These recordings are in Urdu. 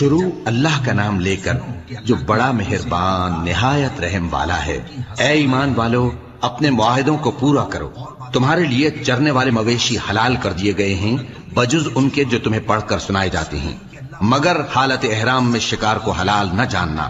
شروع اللہ کا نام لے کر جو بڑا مہربان نہایت رحم والا ہے۔ اے ایمان والو، اپنے معاہدوں کو پورا کرو۔ تمہارے لیے چرنے والے مویشی حلال کر دیے گئے ہیں بجز ان کے جو تمہیں پڑھ کر سنائے جاتے ہیں، مگر حالت احرام میں شکار کو حلال نہ جاننا۔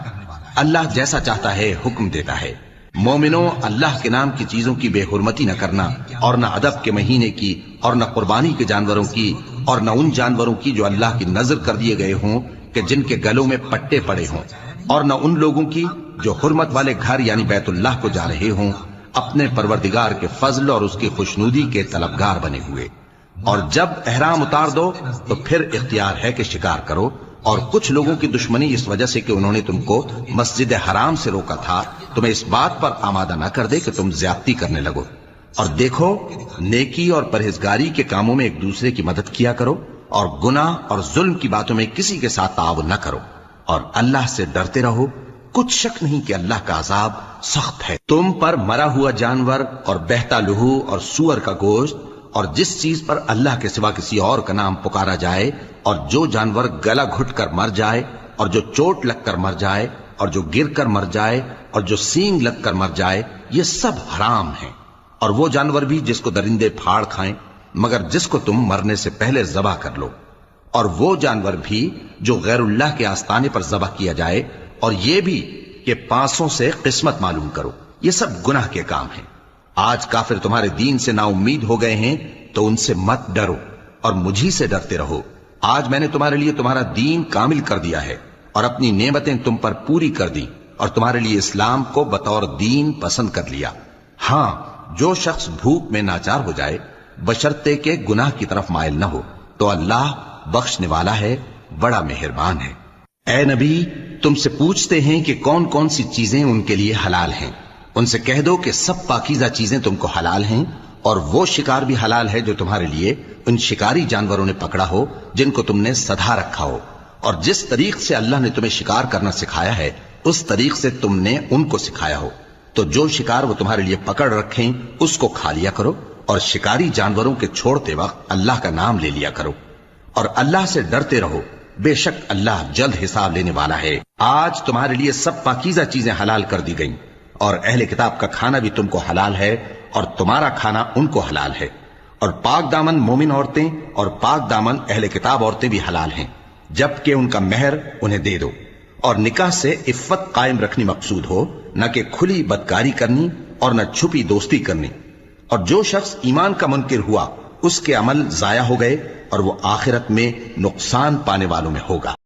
اللہ جیسا چاہتا ہے حکم دیتا ہے۔ مومنوں، اللہ کے نام کی چیزوں کی بے حرمتی نہ کرنا، اور نہ ادب کے مہینے کی، اور نہ قربانی کے جانوروں کی، اور نہ ان جانوروں کی جو اللہ کی نذر کر دیے گئے ہوں کہ جن کے گلوں میں پٹے پڑے ہوں، اور نہ ان لوگوں کی جو حرمت والے گھر یعنی بیت اللہ کو جا رہے ہوں اپنے پروردگار کے فضل اور اس کی خوشنودی کے طلبگار بنے ہوئے۔ اور جب احرام اتار دو تو پھر اختیار ہے کہ شکار کرو، اور کچھ لوگوں کی دشمنی اس وجہ سے کہ انہوں نے تم کو مسجد حرام سے روکا تھا تمہیں اس بات پر آمادہ نہ کر دے کہ تم زیادتی کرنے لگو۔ اور دیکھو، نیکی اور پرہیزگاری کے کاموں میں ایک دوسرے کی مدد کیا کرو، اور گناہ اور ظلم کی باتوں میں کسی کے ساتھ تعاون نہ کرو، اور اللہ سے ڈرتے رہو۔ کچھ شک نہیں کہ اللہ کا عذاب سخت ہے۔ تم پر مرا ہوا جانور اور بہتا لہو اور سور کا گوشت اور جس چیز پر اللہ کے سوا کسی اور کا نام پکارا جائے، اور جو جانور گلا گھٹ کر مر جائے، اور جو چوٹ لگ کر مر جائے، اور جو گر کر مر جائے، اور جو سینگ لگ کر مر جائے، یہ سب حرام ہیں۔ اور وہ جانور بھی جس کو درندے پھاڑ کھائیں، مگر جس کو تم مرنے سے پہلے ذبح کر لو، اور وہ جانور بھی جو غیر اللہ کے آستانے پر ذبح کیا جائے، اور یہ بھی کہ پانسوں سے قسمت معلوم کرو، یہ سب گناہ کے کام ہیں۔ آج کافر تمہارے دین سے نا امید ہو گئے ہیں تو ان سے مت ڈرو اور مجھی سے ڈرتے رہو۔ آج میں نے تمہارے لیے تمہارا دین کامل کر دیا ہے اور اپنی نعمتیں تم پر پوری کر دی، اور تمہارے لیے اسلام کو بطور دین پسند کر لیا۔ ہاں، جو شخص بھوک میں ناچار ہو جائے بشرطے کہ گناہ کی طرف مائل نہ ہو تو اللہ بخشنے والا ہے، بڑا مہربان ہے۔ اے نبی، تم سے پوچھتے ہیں کہ کون کون سی چیزیں ان کے لیے حلال ہیں۔ ان سے کہہ دو کہ سب پاکیزہ چیزیں تم کو حلال ہیں، اور وہ شکار بھی حلال ہے جو تمہارے لیے ان شکاری جانوروں نے پکڑا ہو جن کو تم نے سدھا رکھا ہو، اور جس طریق سے اللہ نے تمہیں شکار کرنا سکھایا ہے اس طریق سے تم نے ان کو سکھایا ہو۔ تو جو شکار وہ تمہارے لیے پکڑ رکھیں اس کو کھا لیا کرو، اور شکاری جانوروں کے چھوڑتے وقت اللہ کا نام لے لیا کرو، اور اللہ سے ڈرتے رہو، بے شک اللہ جلد حساب لینے والا ہے۔ آج تمہارے لیے سب پاکیزہ چیزیں حلال کر دی گئیں، اور اہل کتاب کا کھانا بھی تم کو حلال ہے، اور تمہارا کھانا ان کو حلال ہے، اور پاک دامن مومن عورتیں اور پاک دامن اہل کتاب عورتیں بھی حلال ہیں، جبکہ ان کا مہر انہیں دے دو۔ اور نکاح سے عفت قائم رکھنی مقصود ہو، نہ کہ کھلی بدکاری کرنی اور نہ چھپی دوستی کرنی۔ اور جو شخص ایمان کا منکر ہوا اس کے عمل ضائع ہو گئے، اور وہ آخرت میں نقصان پانے والوں میں ہوگا۔